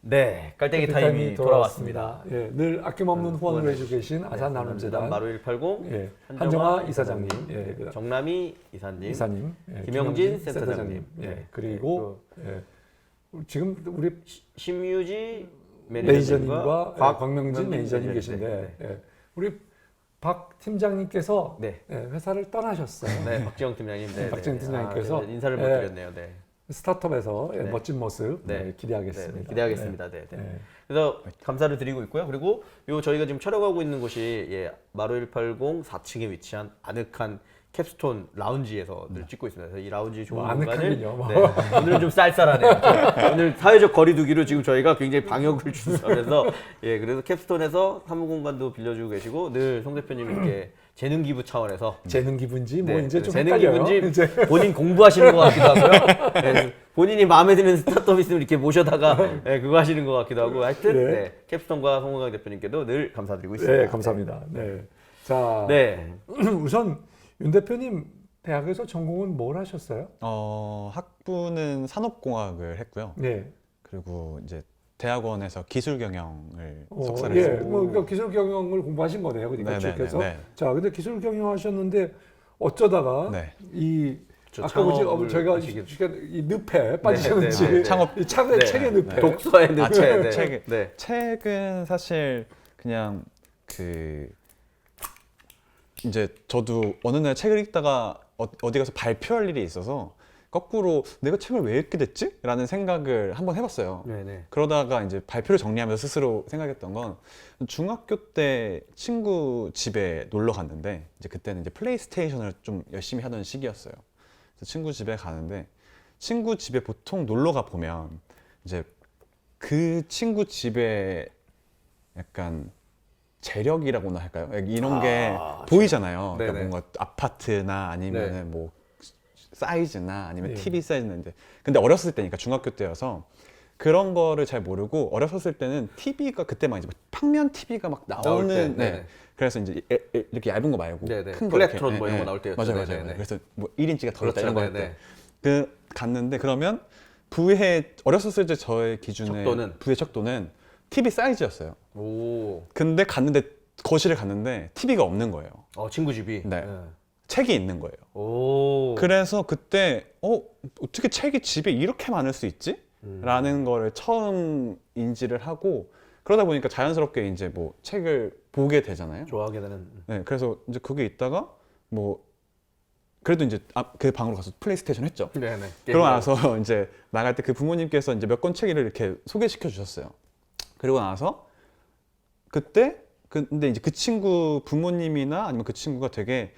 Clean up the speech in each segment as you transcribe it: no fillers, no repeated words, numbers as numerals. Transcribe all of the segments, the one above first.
네, 깔때기 타임이 돌아왔습니다. 예, 늘 아낌없는 후원을 해주고 계신 아산나눔재단 마루 180 예, 한정화 이사장님, 예, 정남희 이사님, 이사님, 예, 김영진 센터장님, 예, 네. 그리고 예, 지금 우리 심유지 매니저님과 매니저님과 광명진 매니저님 매니저님, 계신데 네. 예, 우리 박 팀장님께서 네. 예, 회사를 떠나셨어요. 네, 박지영 팀장님, 네, 박지영 네. 팀장님께서 네, 인사를 못 예, 드렸네요. 네. 스타트업에서 예, 네. 멋진 모습 네. 예, 기대하겠습니다. 네, 기대하겠습니다. 네, 네. 예. 그래서 감사를 드리고 있고요. 그리고 요 저희가 지금 촬영하고 있는 곳이 예, 마루 180 4층에 위치한 아늑한 캡스톤 라운지에서 늘 찍고 있습니다. 그래서 이 라운지 좋은 공간을 아늑하군요. 네, 오늘은 좀 쌀쌀하네요. 오늘 사회적 거리두기로 지금 저희가 굉장히 방역을 준수하면서 예, 그래서 캡스톤에서 사무 공간도 빌려주고 계시고 늘 송 대표님이 이렇게 재능 기부 차원에서 재능 기분지 뭐 네, 이제 좀 재능 헷갈려요. 기분지 이제. 본인 공부하시는 것 같기도 하고요. 네, 본인이 마음에 드는 스타트업 있으면 이렇게 모셔다가 네, 그거 하시는 것 같기도 하고 하여튼 네. 네, 캡스톤과 송은강 대표님께도 늘 감사드리고 있습니다. 네, 감사합니다. 네. 자, 네. 우선 윤 대표님 대학에서 전공은 뭘 하셨어요? 학부는 산업공학을 했고요. 네. 그리고 이제 대학원에서 기술 경영을 석사를 예, 했습니다. 뭐 그러니까 기술 경영을 공부하신 거네요. 그러니까 네네네, 쭉 해서. 네. 자, 근데 기술 경영 하셨는데 어쩌다가 네. 이 저 아까 뭐지? 창업을 저희가 하시게- 이 늪에 빠지셨는지 네, 네. 창업. 이 책의 네. 책의 늪에 독서의 늪에 네. 책. 네. 책은 사실 그냥 이제 저도 어느 날 책을 읽다가 어디 가서 발표할 일이 있어서 거꾸로 내가 책을 왜 읽게 됐지? 라는 생각을 한번 해봤어요. 네, 네. 그러다가 이제 발표를 정리하면서 스스로 생각했던 건 중학교 때 친구 집에 놀러 갔는데 이제 그때는 이제 플레이스테이션을 좀 열심히 하던 시기였어요. 그래서 친구 집에 가는데 친구 집에 보통 놀러 가 보면 이제 그 친구 집에 약간 재력이라고나 할까요? 이런 게 보이잖아요. 그러니까 네네. 뭔가 아파트나 아니면은 네. 뭐 사이즈나 아니면 네. TV 사이즈인데 근데 어렸을 때니까 중학교 때여서 그런 거를 잘 모르고 어렸을 때는 TV가 그때만 이제 평면 TV가 막 나올 나오는 때, 네. 네네. 그래서 이제 이렇게 얇은 거 말고 네네. 큰 거 플래트론 이렇게, 뭐 이런 거 나올 때였죠. 맞아요, 맞아요. 네네네. 그래서 뭐 1인치가 더 있다 그렇죠. 이런 거 할 네네. 때 그 갔는데 그러면 부의 어렸을 때 저의 기준에 척도는? 부의 척도는 TV 사이즈였어요. 오. 근데 갔는데 거실에 갔는데 TV가 없는 거예요. 친구 집이. 네. 책이 있는 거예요. 오. 그래서 그때 어떻게 책이 집에 이렇게 많을 수 있지? 라는 거를 처음 인지를 하고 그러다 보니까 자연스럽게 이제 뭐 책을 보게 되잖아요. 좋아하게 되는. 네, 그래서 이제 그게 있다가 뭐 그래도 이제 그 방으로 가서 플레이스테이션 했죠. 네네. 그러고 나서 이제 나갈 때 그 부모님께서 이제 몇 권 책을 이렇게 소개시켜 주셨어요. 그리고 나서 그때 근데 이제 그 친구 부모님이나 아니면 그 친구가 되게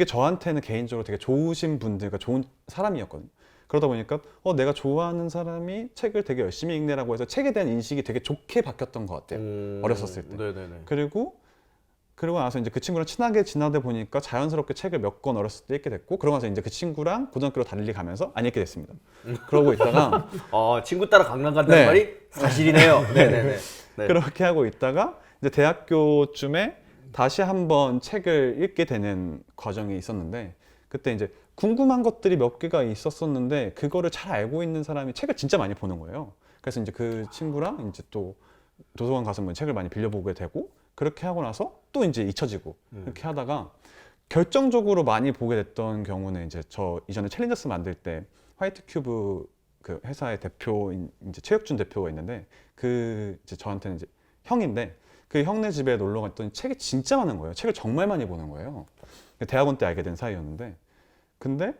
저한테는 개인적으로 되게 좋으신 분들과 좋은 사람이었거든요. 그러다 보니까 내가 좋아하는 사람이 책을 되게 열심히 읽네라고 해서 책에 대한 인식이 되게 좋게 바뀌었던 것 같아요. 어렸었을 때. 네네네. 그리고 나서 이제 그 친구랑 친하게 지나다 보니까 자연스럽게 책을 몇 권 어렸을 때 읽게 됐고 그러고 나서 이제 그 친구랑 고등학교로 달리 가면서 안 읽게 됐습니다. 그러고 있다가 친구 따라 강남 간다는 네. 말이 사실이네요. 네네네. 네. 그렇게 하고 있다가 이제 대학교쯤에 다시 한번 책을 읽게 되는 과정이 있었는데 그때 이제 궁금한 것들이 몇 개가 있었었는데 그거를 잘 알고 있는 사람이 책을 진짜 많이 보는 거예요. 그래서 이제 그 친구랑 이제 또 도서관 가서 뭐 책을 많이 빌려보게 되고 그렇게 하고 나서 또 이제 잊혀지고 이렇게 하다가 결정적으로 많이 보게 됐던 경우는 이제 저 이전에 챌린저스 만들 때 화이트 큐브 그 회사의 대표인 이제 최혁준 대표가 있는데 그 이제 저한테는 이제 형인데 그 형네 집에 놀러 갔더니 책이 진짜 많은 거예요. 책을 정말 많이 보는 거예요. 대학원 때 알게 된 사이였는데 근데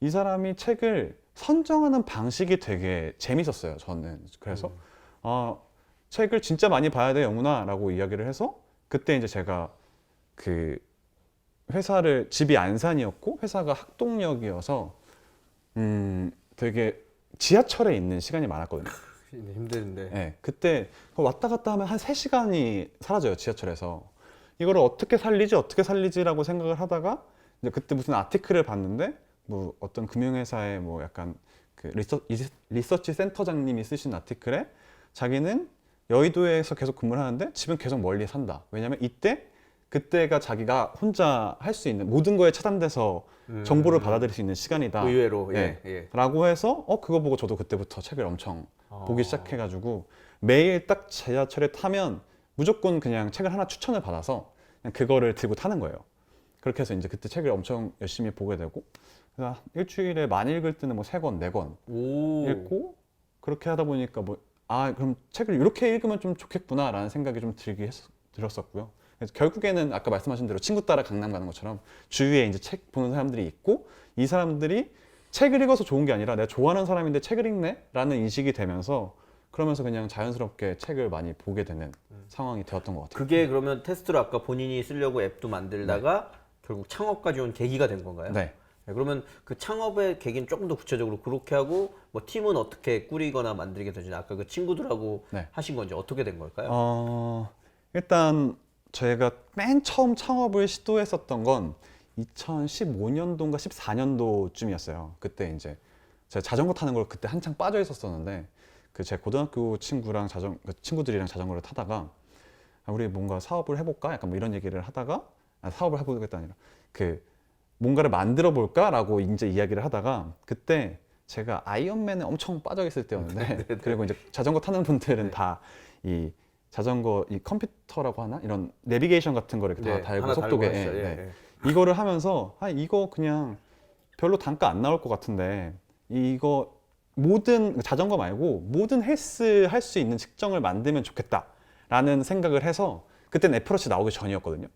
이 사람이 책을 선정하는 방식이 되게 재밌었어요. 저는 그래서 책을 진짜 많이 봐야 돼 영훈아 라고 이야기를 해서 그때 이제 제가 그 회사를 집이 안산이었고 회사가 학동역이어서 되게 지하철에 있는 시간이 많았거든요. 힘든데. 네, 그때 왔다 갔다 하면 한 3시간이 사라져요 지하철에서. 이거를 어떻게 살리지라고 생각을 하다가 이제 그때 무슨 아티클을 봤는데 뭐 어떤 금융회사의 뭐 약간 그 리서치 센터장님이 쓰신 아티클에 자기는 여의도에서 계속 근무를 하는데 집은 계속 멀리 산다. 왜냐면 이때 그때가 자기가 혼자 할 수 있는 모든 거에 차단돼서 정보를 받아들일 수 있는 시간이다. 의외로 예. 예. 라고 해서 그거 보고 저도 그때부터 책을 엄청 보기 시작해가지고 매일 딱 지하철에 타면 무조건 그냥 책을 하나 추천을 받아서 그냥 그거를 들고 타는 거예요. 그렇게 해서 이제 그때 책을 엄청 열심히 보게 되고 그래서 일주일에 많이 읽을 때는 뭐 3권, 4권 오. 읽고 그렇게 하다 보니까 그럼 책을 이렇게 읽으면 좀 좋겠구나라는 생각이 좀 들었었고요. 그래서 결국에는 아까 말씀하신 대로 친구 따라 강남 가는 것처럼 주위에 이제 책 보는 사람들이 있고 이 사람들이 책을 읽어서 좋은 게 아니라 내가 좋아하는 사람인데 책을 읽네? 라는 인식이 되면서 그러면서 그냥 자연스럽게 책을 많이 보게 되는 상황이 되었던 것 같아요. 그게 그러면 테스트로 아까 본인이 쓰려고 앱도 만들다가 결국 창업까지 온 계기가 된 건가요? 네. 네, 그러면 그 창업의 계기는 조금 더 구체적으로 그렇게 하고 뭐 팀은 어떻게 꾸리거나 만들게 되지? 아까 그 친구들하고 네. 하신 건지 어떻게 된 걸까요? 일단 저희가 맨 처음 창업을 시도했었던 건 2015년도인가 14년도쯤이었어요. 그때 이제 제가 자전거 타는 걸 그때 한창 빠져 있었었는데 그 제 고등학교 친구랑 그 친구들이랑 자전거를 타다가 우리 뭔가 사업을 해볼까? 약간 뭐 이런 얘기를 하다가 사업을 해보겠다 아니라 그 뭔가를 만들어 볼까라고 이제 이야기를 하다가 그때 제가 아이언맨에 엄청 빠져 있을 때였는데 그리고 이제 자전거 타는 분들은 다 이 자전거 이 컴퓨터라고 하나 이런 내비게이션 같은 거를 다 달고 하나 속도계 달고 했어요. 이거를 하면서 이거 그냥 별로 단가 안 나올 것 같은데 이거 모든 자전거 말고 모든 헬스 할 수 있는 측정을 만들면 좋겠다라는 생각을 해서 그때는 애플워치 나오기 전이었거든요.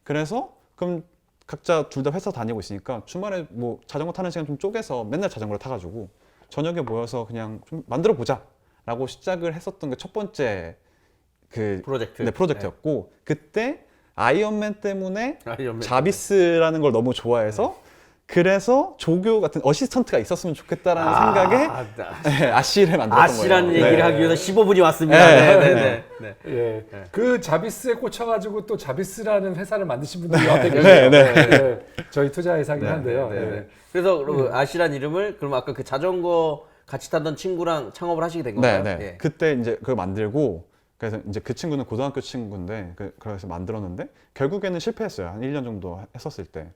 그래서 그럼 각자 둘 다 회사 다니고 있으니까 주말에 뭐 자전거 타는 시간 좀 쪼개서 맨날 자전거를 타가지고 저녁에 모여서 그냥 좀 만들어 보자라고 시작을 했었던 게 첫 번째 그 프로젝트. 프로젝트였고 그때 아이언맨 때문에 아이언맨 자비스라는 걸 너무 좋아해서 그래서 조교 같은 어시스턴트가 있었으면 좋겠다라는 생각에 아씨를 만들었던 아씨라는 거예요. 얘기를 네. 하기 위해서 15분이 왔습니다. 네. 네. 예. 네. 그 자비스에 꽂혀가지고 또 자비스라는 회사를 만드신 분들이 옆에 계세요. 네. 네. 저희 투자 회사긴 한데요. 예. 그래서 아씨란 이름을 그럼 아까 그 자전거 같이 타던 친구랑 창업을 하시게 된 건가요? 네. 예. 그때 이제 그걸 만들고 그래서 이제 그 친구는 고등학교 친구인데 그래서 만들었는데 결국에는 실패했어요. 한 1년 정도 했었을 때.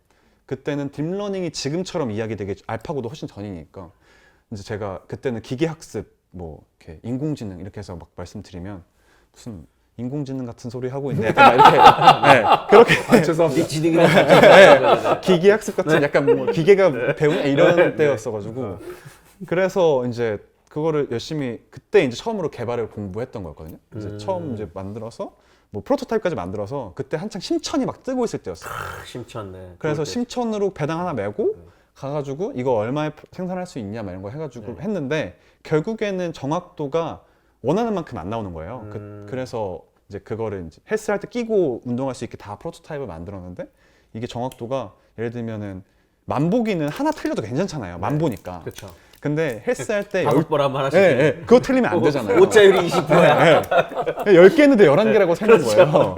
그때는 딥러닝이 지금처럼 이야기되게 알파고도 훨씬 전이니까 이제 제가 그때는 기계학습 뭐 이렇게 인공지능 이렇게 해서 막 말씀드리면 무슨 인공지능 같은 소리 하고 있네 약간 막 이렇게 그렇게 죄송합니다. 지능이랑 기계학습 같은 약간 뭐 기계가 배우냐 이런 때였어가지고 그래서 이제 그거를 열심히 그때 이제 처음으로 개발을 공부했던 거였거든요. 이제 처음 이제 만들어서 뭐 프로토타입까지 만들어서 그때 한창 심천이 막 뜨고 있을 때였어요. 심천. 네. 그래서 심천으로 배당 하나 메고 가가지고 이거 얼마에 생산할 수 있냐 막 이런 거 해가지고 했는데 결국에는 정확도가 원하는 만큼 안 나오는 거예요. 그래서 이제 그거를 이제 헬스 할 때 끼고 운동할 수 있게 다 프로토타입을 만들었는데 이게 정확도가 예를 들면은 만보기는 하나 틀려도 괜찮잖아요. 만보니까. 그렇죠. 근데 헬스 할 때 5번 한번 하시죠. 그거 틀리면 안 되잖아요. 오차율이 20%야. 10개 했는데 11개라고 생긴 거예요.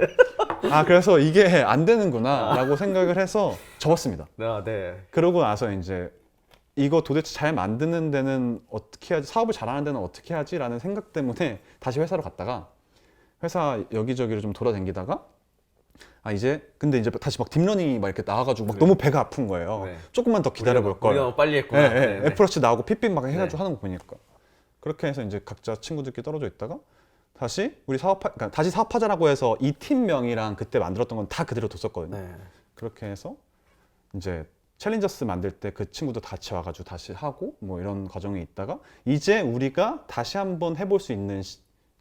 그래서 이게 안 되는구나 라고 생각을 해서 접었습니다. 네. 그러고 나서 이제 이거 도대체 잘 만드는 데는 어떻게 하지, 사업을 잘하는 데는 어떻게 하지? 라는 생각 때문에 다시 회사로 갔다가 회사 여기저기를 좀 돌아다니다가 근데 이제 다시 막 딥러닝이 막 이렇게 나와가지고 막 너무 배가 아픈 거예요. 네. 조금만 더 기다려볼 걸. 우리가 빨리 했구나. 애플워치 나오고 픽픽 막 해가지고 하는 거 보니까 그렇게 해서 이제 각자 친구들끼리 떨어져 있다가 다시 그러니까 다시 사업하자라고 해서 이 팀명이랑 그때 만들었던 건 다 그대로 뒀었거든요. 네. 그렇게 해서 이제 챌린저스 만들 때 그 친구도 같이 와가지고 다시 하고 뭐 이런 과정이 있다가 이제 우리가 다시 한번 해볼 수 있는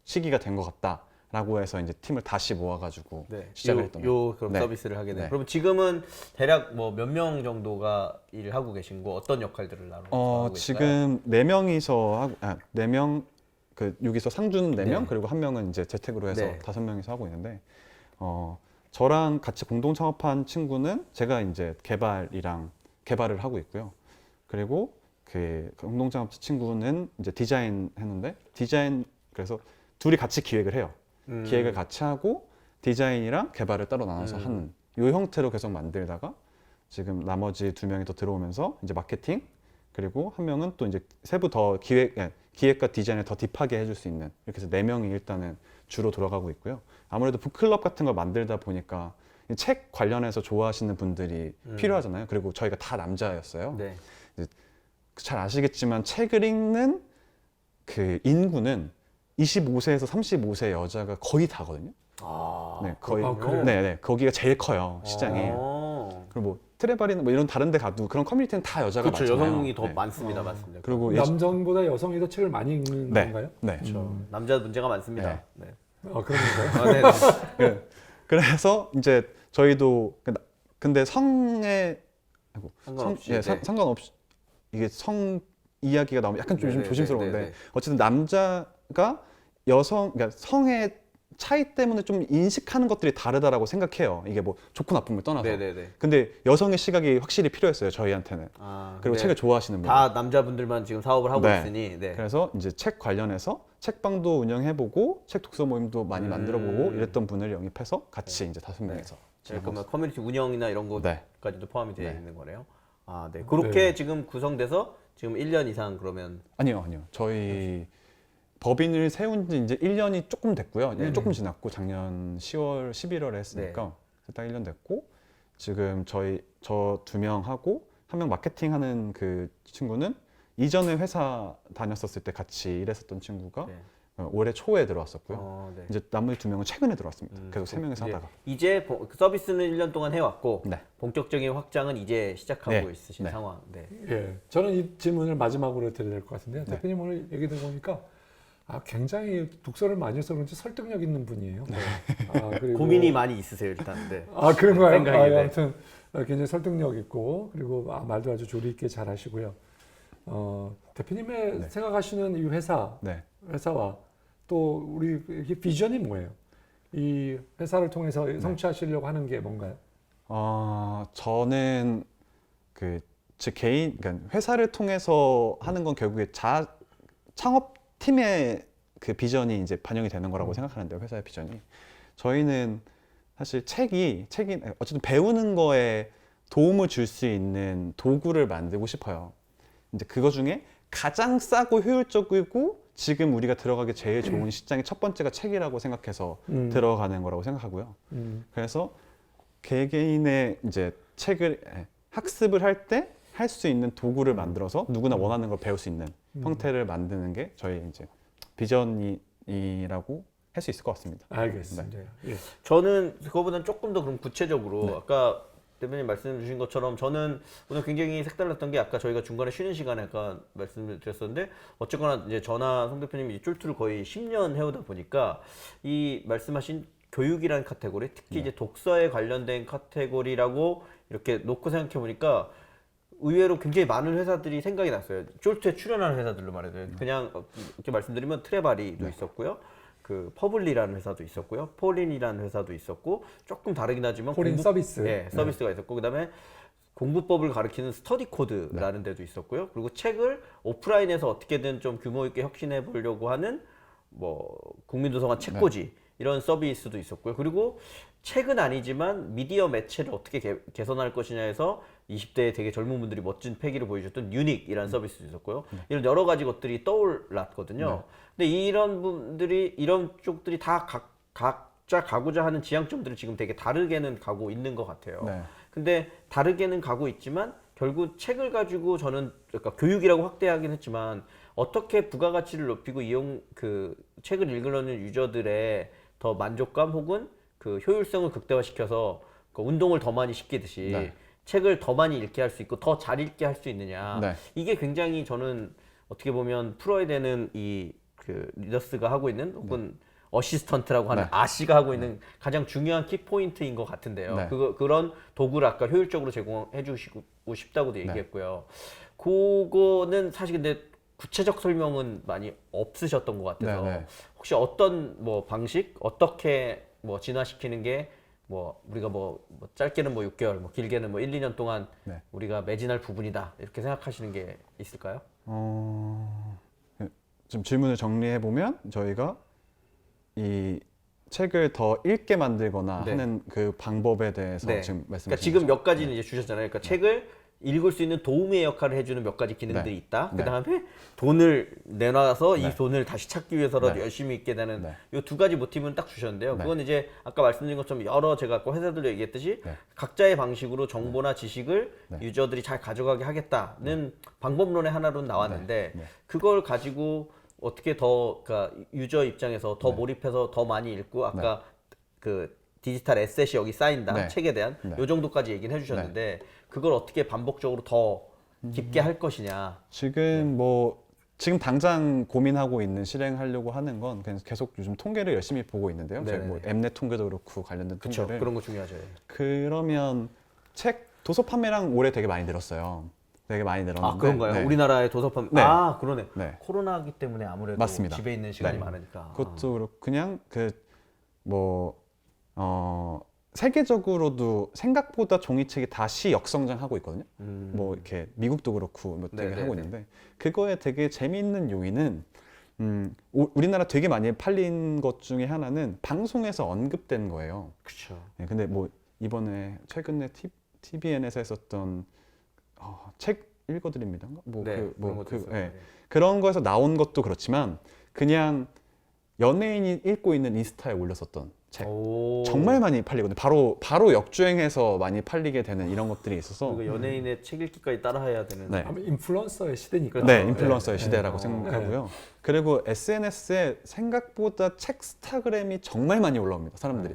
시기가 된 것 같다라고 해서 이제 팀을 다시 모아가지고 시작을 했던 거예요. 그럼 네. 서비스를 하게 돼요. 네. 그럼 지금은 대략 뭐 몇 명 정도가 일을 하고 계신고 어떤 역할들을 나누고 계신가요? 지금 4명이서 하고 4명 그 여기서 상준 4명 그리고 한 명은 이제 재택으로 해서 5명이서 하고 있는데 저랑 같이 공동 창업한 친구는 제가 이제 개발을 하고 있고요. 그리고 그 공동 창업 친구는 이제 디자인 했는데 그래서 둘이 같이 기획을 해요. 기획을 같이 하고 디자인이랑 개발을 따로 나눠서 하는 이 형태로 계속 만들다가 지금 나머지 2명이 더 들어오면서 이제 마케팅 그리고 한 명은 또 이제 세부 더 기획과 디자인을 더 딥하게 해줄 수 있는 이렇게 해서 4명이 일단은 주로 돌아가고 있고요. 아무래도 북클럽 같은 걸 만들다 보니까 책 관련해서 좋아하시는 분들이 필요하잖아요. 그리고 저희가 다 남자였어요. 네. 잘 아시겠지만 책을 읽는 그 인구는 25세에서 35세 여자가 거의 다거든요. 아, 네, 거의. 그래요? 네, 거기가 제일 커요 시장이. 그리고 뭐 트레바리나 뭐 이런 다른데 가도 그런 커뮤니티는 다 여자가 그렇죠. 많잖아요. 여성이 더 네. 많습니다, 맞습니다. 그리고 남성보다 여성이 더 책을 많이 읽는 네, 건가요? 네. 그렇죠. 남자 문제가 많습니다. 네. 그런 건가요? 아, 네. 네. 그래서 이제 저희도 근데 성에 아이고, 상관없이, 예, 네. 상관없이 이게 성 이야기가 나오면 약간 좀 네네네, 조심스러운데 네네. 어쨌든 남자가 그러니까 성의 차이 때문에 좀 인식하는 것들이 다르다라고 생각해요. 이게 뭐 좋고 나쁨을 떠나서. 네네네. 근데 여성의 시각이 확실히 필요했어요 저희한테는. 아, 그리고 네. 책을 좋아하시는 분들. 다 남자분들만 지금 사업을 하고 네. 있으니. 네. 그래서 이제 책 관련해서 책방도 운영해보고 책 독서 모임도 많이 만들어보고 이랬던 분을 영입해서 같이 이제 5명이서 그러면 커뮤니티 운영이나 이런 네. 것까지도 포함이 되어 네. 있는 거네요. 아, 네. 그렇게 네. 지금 구성돼서 지금 1년 이상 그러면 아니요. 저희 법인을 세운 지 이제 1년이 조금 됐고요. 조금 지났고 작년 10월, 11월에 했으니까 딱 1년 됐고 지금 저 2명 하고 한 명 마케팅 하는 그 친구는 이전에 회사 다녔었을 때 같이 일했었던 친구가 네. 올해 초에 들어왔었고요. 네. 이제 나머지 2명은 최근에 들어왔습니다. 계속 3명이서 이제, 하다가. 이제 서비스는 1년 동안 해왔고 네. 본격적인 확장은 이제 시작하고 네. 있으신 네. 상황. 네. 예, 저는 이 질문을 마지막으로 드려야 될 것 같은데요. 네. 대표님 오늘 얘기 들어보니까 굉장히 독서를 많이 해서 그런지 설득력 있는 분이에요. 그리고 고민이 많이 있으세요 일단. 네. 그런가요? 생각이, 네. 아무튼 굉장히 설득력 있고 그리고 말도 아주 조리 있게 잘하시고요. 대표님의 생각하시는 이 회사와 또 우리 이게 비전이 뭐예요? 이 회사를 통해서 성취하시려고 하는 게 뭔가요? 저는 제 개인, 그러니까 회사를 통해서 하는 건 결국에 창업팀의 그 비전이 이제 반영이 되는 거라고 생각하는데요, 회사의 비전이. 저희는 사실 책이 어쨌든 배우는 거에 도움을 줄 수 있는 도구를 만들고 싶어요. 이제 그거 중에 가장 싸고 효율적이고 지금 우리가 들어가기 제일 좋은 시장의 첫 번째가 책이라고 생각해서 들어가는 거라고 생각하고요. 그래서 개개인의 이제 책을 학습을 할 때 할 수 있는 도구를 만들어서 누구나 원하는 걸 배울 수 있는 형태를 만드는 게 저희 이제 비전이라고 할 수 있을 것 같습니다. 알겠습니다. 예. 저는 그거보다는 조금 더 그럼 구체적으로 아까 대표님 말씀 주신 것처럼 저는 오늘 굉장히 색달랐던 게 아까 저희가 중간에 쉬는 시간에 아까 말씀을 드렸었는데 어쨌거나 이제 저나 송 대표님이 이 쫄투를 거의 10년 해오다 보니까 이 말씀하신 교육이라는 카테고리 특히 이제 독서에 관련된 카테고리라고 이렇게 놓고 생각해 보니까 의외로 굉장히 많은 회사들이 생각이 났어요. 쫄투에 출연하는 회사들로 말해요. 그냥 이렇게 말씀드리면 트레바리도 있었고요. 그 퍼블리라는 회사도 있었고요. 폴린이라는 회사도 있었고 조금 다르긴 하지만 폴린 서비스. 네, 서비스가 있었고 그다음에 공부법을 가르치는 스터디 코드라는 데도 있었고요. 그리고 책을 오프라인에서 어떻게든 좀 규모 있게 혁신해 보려고 하는 뭐 국민도서관 책꽂이 이런 서비스도 있었고요. 그리고 책은 아니지만 미디어 매체를 어떻게 개선할 것이냐에서 20대의 되게 젊은 분들이 멋진 패기를 보여줬던 유닉이라는 서비스도 있었고요. 이런 여러 가지 것들이 떠올랐거든요. 근데 이런 쪽들이 다 각자 가고자 하는 지향점들을 지금 되게 다르게는 가고 있는 것 같아요. 근데 다르게는 가고 있지만 결국 책을 가지고 저는 그러니까 교육이라고 확대하긴 했지만 어떻게 부가가치를 높이고 그 책을 읽으려는 유저들의 더 만족감 혹은 그 효율성을 극대화시켜서 그 운동을 더 많이 시키듯이 책을 더 많이 읽게 할 수 있고 더 잘 읽게 할 수 있느냐. 이게 굉장히 저는 어떻게 보면 풀어야 되는 이 그 리더스가 하고 있는 혹은 어시스턴트라고 하는 아씨가 하고 있는 가장 중요한 키포인트인 것 같은데요. 그런 도구를 아까 효율적으로 제공해 주시고 싶다고도 얘기했고요. 그거는 사실 근데 구체적 설명은 많이 없으셨던 것 같아서 혹시 어떤 뭐 방식 어떻게 뭐 진화시키는 게 뭐 우리가 뭐 짧게는 뭐 6개월 뭐 길게는 뭐 1, 2년 동안 우리가 매진할 부분이다 이렇게 생각하시는 게 있을까요? 좀 질문을 정리해 보면 저희가 이 책을 더 읽게 만들거나 하는 그 방법에 대해서 지금 말씀하신 그러니까 지금 거죠? 몇 가지는 이제 주셨잖아요. 그러니까 책을 읽을 수 있는 도우미의 역할을 해주는 몇 가지 기능들이 네. 있다. 네. 그 다음에 돈을 내놔서 네. 이 돈을 다시 찾기 위해서라도 네. 열심히 있게 되는 네. 이 두 가지 모티브는 딱 주셨는데요. 네. 그건 이제 아까 말씀드린 것처럼 여러 제가 아까 회사들도 얘기했듯이 네. 각자의 방식으로 정보나 지식을 네. 유저들이 잘 가져가게 하겠다는 방법론의 하나로 나왔는데 네. 그걸 가지고 어떻게 더 그러니까 유저 입장에서 더 몰입해서 더 많이 읽고 아까 그 디지털 에셋이 여기 쌓인다 네. 책에 대한 네. 요 정도까지 얘기는 해주셨는데 그걸 어떻게 반복적으로 더 깊게 할 것이냐. 지금 뭐 지금 당장 고민하고 있는 실행하려고 하는 건 그냥 계속 요즘 통계를 열심히 보고 있는데요. 제가 뭐 네네네. 엠넷 통계도 그렇고 관련된 그렇죠. 통계를 그런 거 중요하죠. 그러면 책 도서 판매량 올해 되게 많이 늘었어요. 되게 많이 늘었는데. 아 그런가요? 네. 우리나라의 도서판 네. 아 그러네. 네. 코로나기 때문에 아무래도 맞습니다. 집에 있는 시간이 네. 많으니까. 그것도 그렇고 그냥 세계적으로도 생각보다 종이책이 다시 역성장하고 있거든요. 뭐 이렇게 미국도 그렇고 뭐 되게 네네네. 하고 있는데 그거에 되게 재미있는 요인은 우리나라 되게 많이 팔린 것 중에 하나는 방송에서 언급된 거예요. 그렇죠. 네, 근데 뭐 이번에 최근에 TVN에서 했었던 책 읽어드립니다. 네, 그런 것도 있어요. 네. 그런 거에서 나온 것도 그렇지만 그냥 연예인이 읽고 있는 인스타에 올렸었던 책 오. 정말 많이 팔리거든요. 바로 역주행해서 많이 팔리게 되는 이런 것들이 있어서 그리고 연예인의 책 읽기까지 따라해야 되는. 네. 아마 인플루언서의 시대니까. 그렇죠. 네, 인플루언서의 네. 시대라고 네. 생각하고요. 그리고 SNS에 생각보다 책스타그램이 정말 많이 올라옵니다. 사람들이.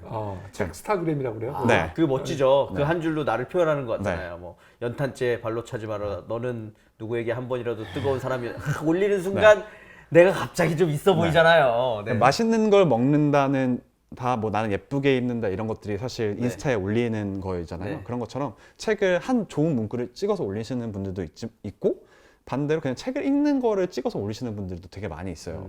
책스타그램이라고 그래요? 아, 네. 그 멋지죠. 네. 그 한 줄로 나를 표현하는 거 같잖아요. 뭐 연탄재 발로 차지 마라. 너는 누구에게 한 번이라도 뜨거운 사람이 올리는 순간 내가 갑자기 좀 있어 보이잖아요. 네. 맛있는 걸 먹는다는 다 뭐 나는 예쁘게 입는다 이런 것들이 사실 인스타에 올리는 거잖아요. 네. 그런 것처럼 책을 한 좋은 문구를 찍어서 올리시는 분들도 있고 반대로 그냥 책을 읽는 거를 찍어서 올리시는 분들도 되게 많이 있어요.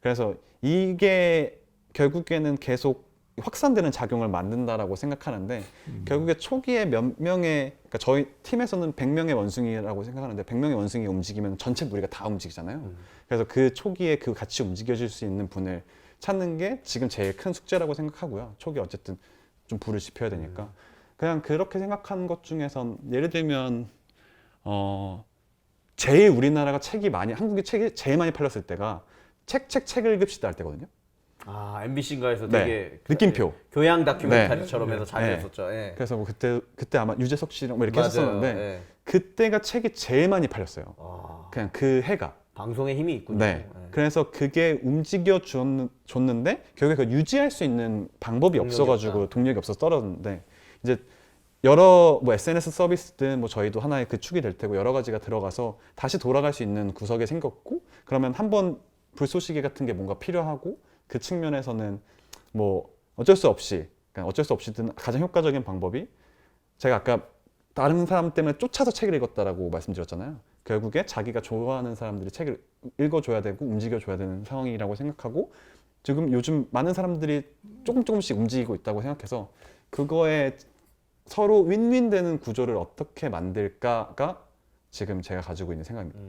그래서 이게 결국에는 계속 확산되는 작용을 만든다라고 생각하는데 결국에 초기에 몇 명의 그러니까 저희 팀에서는 100명의 원숭이라고 생각하는데 100명의 원숭이 움직이면 전체 무리가 다 움직이잖아요. 그래서 그 초기에 그 같이 움직여줄 수 있는 분을 찾는 게 지금 제일 큰 숙제라고 생각하고요. 초기 어쨌든 좀 불을 지펴야 되니까 그냥 그렇게 생각하는 것 중에선 예를 들면 제일 우리나라가 한국의 책이 제일 많이 팔렸을 때가 책을 읽읍시다 할 때거든요. 아 MBC인가에서 네. 되게 느낌표. 교양 다큐멘터리처럼 해서 잘 네. 했었죠. 예. 그래서 뭐 그때 아마 유재석 씨랑 뭐 이렇게 맞아요. 했었는데 예. 그때가 책이 제일 많이 팔렸어요. 아, 그냥 그 해가. 방송에 힘이 있군요. 네. 예. 그래서 그게 움직여 줬는데 결국에 그걸 유지할 수 있는 방법이 동력이 없어가지고 없다. 동력이 없어서 떨어졌는데 이제 여러 뭐 SNS 서비스든 뭐 저희도 하나의 그 축이 될 테고 여러 가지가 들어가서 다시 돌아갈 수 있는 구석이 생겼고 그러면 한번 불쏘시개 같은 게 뭔가 필요하고 그 측면에서는 뭐 어쩔 수 없이든 가장 효과적인 방법이 제가 아까 다른 사람 때문에 쫓아서 책을 읽었다라고 말씀드렸잖아요. 결국에 자기가 좋아하는 사람들이 책을 읽어줘야 되고 움직여줘야 되는 상황이라고 생각하고 지금 요즘 많은 사람들이 조금씩 움직이고 있다고 생각해서 그거에 서로 윈윈 되는 구조를 어떻게 만들까가 지금 제가 가지고 있는 생각입니다.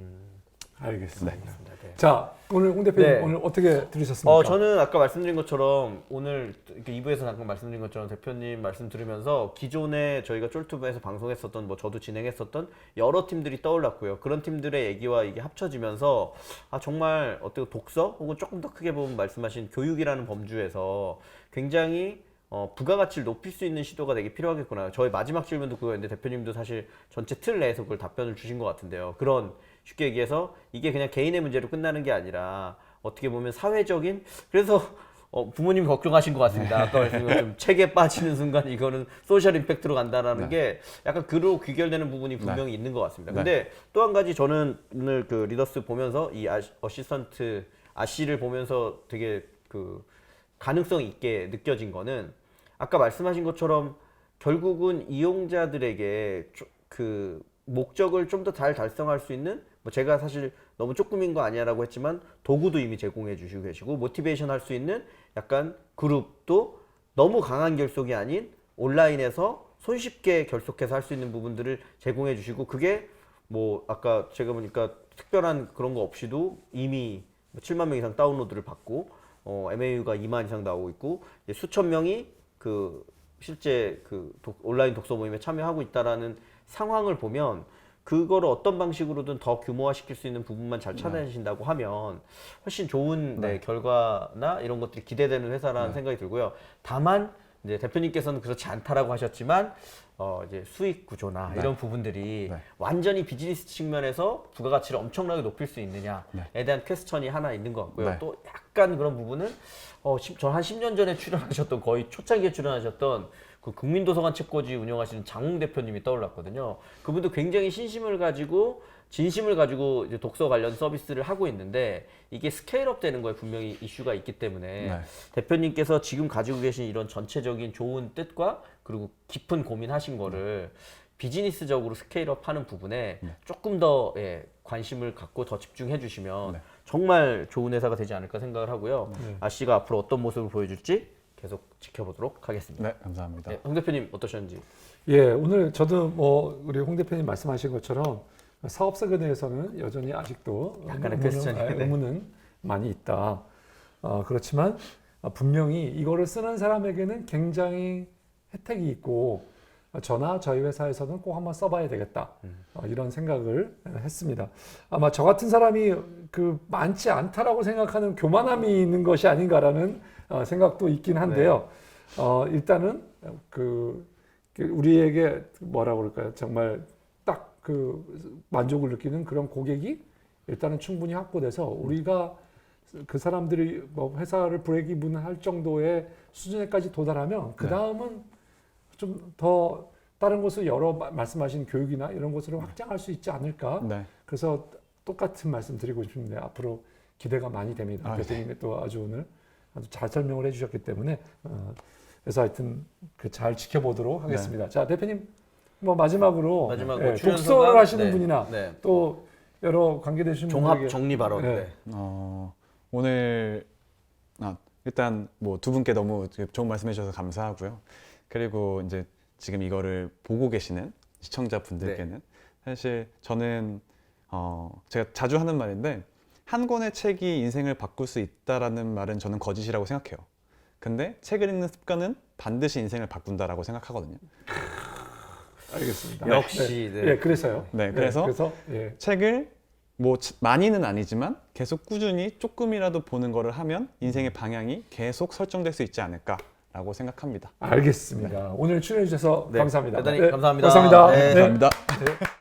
알겠습니다. 네. 자, 오늘 홍 대표님 네. 오늘 어떻게 들으셨습니까? 저는 아까 말씀드린 것처럼 오늘 2부에서 잠깐 말씀드린 것처럼 대표님 말씀 들으면서 기존에 저희가 쫄투브에서 방송했었던 뭐 저도 진행했었던 여러 팀들이 떠올랐고요. 그런 팀들의 얘기와 이게 합쳐지면서 정말 어떻게 독서 혹은 조금 더 크게 보면 말씀하신 교육이라는 범주에서 굉장히 부가가치를 높일 수 있는 시도가 되게 필요하겠구나. 저희 마지막 질문도 그거였는데 대표님도 사실 전체 틀 내에서 그걸 답변을 주신 것 같은데요. 그런 쉽게 얘기해서 이게 그냥 개인의 문제로 끝나는 게 아니라 어떻게 보면 사회적인 그래서 부모님이 걱정하신 것 같습니다. 아까 말씀드린 것처럼 책에 빠지는 순간 이거는 소셜 임팩트로 간다라는 게 약간 그로 귀결되는 부분이 분명히 있는 것 같습니다. 근데 또 한 가지 저는 오늘 그 리더스 보면서 이 어시스턴트 아씨를 보면서 되게 그 가능성 있게 느껴진 거는 아까 말씀하신 것처럼 결국은 이용자들에게 그 목적을 좀 더 잘 달성할 수 있는 뭐 제가 사실 너무 조금인 거 아니야라고 했지만 도구도 이미 제공해 주시고 계시고 모티베이션 할 수 있는 약간 그룹도 너무 강한 결속이 아닌 온라인에서 손쉽게 결속해서 할 수 있는 부분들을 제공해 주시고 그게 뭐 아까 제가 보니까 특별한 그런 거 없이도 이미 7만 명 이상 다운로드를 받고 MAU가 2만 이상 나오고 있고 수천 명이 그 실제 그 온라인 독서 모임에 참여하고 있다라는 상황을 보면 그거를 어떤 방식으로든 더 규모화시킬 수 있는 부분만 잘 찾아내신다고 하면 훨씬 좋은 결과나 이런 것들이 기대되는 회사라는 생각이 들고요. 다만 이제 대표님께서는 그렇지 않다라고 하셨지만 이제 수익 구조나 이런 부분들이 완전히 비즈니스 측면에서 부가가치를 엄청나게 높일 수 있느냐에 대한 퀘스천이 하나 있는 것 같고요. 또 약간 그런 부분은 저 한 10년 전에 출연하셨던 거의 초창기에 출연하셨던 그 국민도서관 책꽂이 운영하시는 장웅 대표님이 떠올랐거든요. 그분도 굉장히 진심을 가지고 이제 독서 관련 서비스를 하고 있는데 이게 스케일업 되는 거에 분명히 이슈가 있기 때문에 대표님께서 지금 가지고 계신 이런 전체적인 좋은 뜻과 그리고 깊은 고민하신 거를 비즈니스적으로 스케일업 하는 부분에 조금 더 관심을 갖고 더 집중해 주시면 정말 좋은 회사가 되지 않을까 생각을 하고요. 아씨가 앞으로 어떤 모습을 보여줄지 계속 지켜보도록 하겠습니다. 네, 감사합니다. 홍 대표님 어떠셨는지? 예, 오늘 저도 뭐 우리 홍 대표님 말씀하신 것처럼 사업 세계에 대해서는 여전히 아직도 약간의 퀘스천이 의문은 많이 있다. 그렇지만 분명히 이거를 쓰는 사람에게는 굉장히 혜택이 있고 저나 저희 회사에서는 꼭 한번 써봐야 되겠다. 이런 생각을 했습니다. 아마 저 같은 사람이 그 많지 않다라고 생각하는 교만함이 있는 것이 아닌가라는 생각도 있긴 한데요. 일단은 우리에게 뭐라 그럴까요? 정말 딱 그 만족을 느끼는 그런 고객이 일단은 충분히 확보돼서 우리가 그 사람들이 뭐 회사를 브레이크이븐 할 정도의 수준에까지 도달하면 그 다음은 좀 더 다른 곳을 말씀하신 교육이나 이런 곳으로 확장할 수 있지 않을까. 그래서 똑같은 말씀 드리고 싶은데 앞으로 기대가 많이 됩니다. 교수님이 또 오늘 아주 잘 설명을 해주셨기 때문에 그래서 하여튼 잘 지켜보도록 하겠습니다. 자, 대표님 뭐 마지막으로 독서를 하시는 분이나 또 여러 관계되신 종합 분들에게 정리 발언. 오늘 일단 뭐 두 분께 너무 좋은 말씀해 주셔서 감사하고요. 그리고 이제 지금 이거를 보고 계시는 시청자분들께는 사실 저는 제가 자주 하는 말인데 한 권의 책이 인생을 바꿀 수 있다라는 말은 저는 거짓이라고 생각해요. 근데 책을 읽는 습관은 반드시 인생을 바꾼다라고 생각하거든요. 알겠습니다. 역시. 그래서요. 그래서 책을 뭐 많이는 아니지만 계속 꾸준히 조금이라도 보는 거를 하면 인생의 방향이 계속 설정될 수 있지 않을까라고 생각합니다. 알겠습니다. 오늘 출연해 주셔서 감사합니다. 대단히 감사합니다. 감사합니다. 감사합니다.